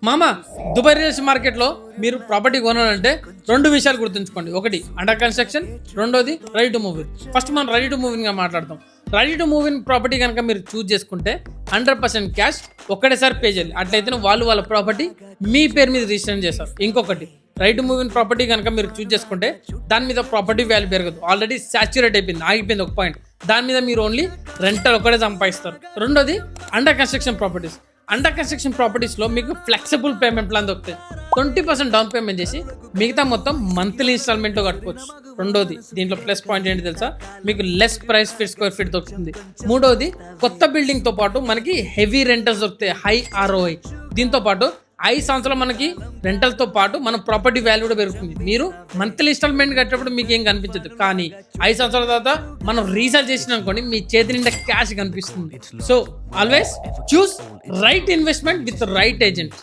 మామ Dubai real estate మార్కెట్లో మీరు ప్రాపర్టీ కొనాలంటే రెండు విషయాలు గుర్తుంచుకోండి. ఒకటి అండర్ కన్స్ట్రక్షన్, రెండోది ready to move in. First మనం రెడీ టు మూవ్ ఇన్గా మాట్లాడతాం. Ready to move in property కనుక మీరు చూస్ చేసుకుంటే 100% క్యాష్ ఒక్కటేసారి పే చేయాలి. అట్లయితే వాళ్ళు వాళ్ళ ప్రాపర్టీ మీ పేరు మీద రిజిస్టర్ చేస్తారు. ఇంకొకటి ready to move in property కనుక మీరు చూస్ చేసుకుంటే దాని మీద ప్రాపర్టీ వాల్యూ పెరగదు. ఆల్రెడీ సాచ్యురేట్ అయిపోయింది, ఆగిపోయింది ఒక పాయింట్. దాని మీద మీరు ఓన్లీ రెంటల్ ఒకటే సంపాదిస్తారు. రెండోది under construction properties. Under construction ప్రాపర్టీస్లో మీకు ఫ్లెక్సిబుల్ పేమెంట్ ప్లాన్ దొరుకుతాయి. 20% డౌన్ పేమెంట్ చేసి మిగతా మొత్తం మంత్లీ ఇన్స్టాల్మెంట్లో కట్టుకోవచ్చు. రెండోది దీంట్లో ప్లస్ పాయింట్ ఏంటి తెలుసా, మీకు less price feet square feet దొరుకుతుంది. మూడోది కొత్త బిల్డింగ్తో పాటు మనకి హెవీ రెంటల్స్ దొరుకుతాయి, హై ROI. దీంతో పాటు 5 సంవత్సరాలు మనకి రెంటల్తో పాటు మన ప్రాపర్టీ వాల్యూ కూడా పెరుగుతుంది. మీరు మంత్లీ ఇన్స్టాల్మెంట్ కట్టేటప్పుడు మీకు ఏం కనిపించదు, కానీ 5 సంవత్సరాల తర్వాత మనం రీసేల్ చేసిన అనుకోండి మీ చేతి నిండా క్యాష్ కనిపిస్తుంది. So always choose right investment with right agent.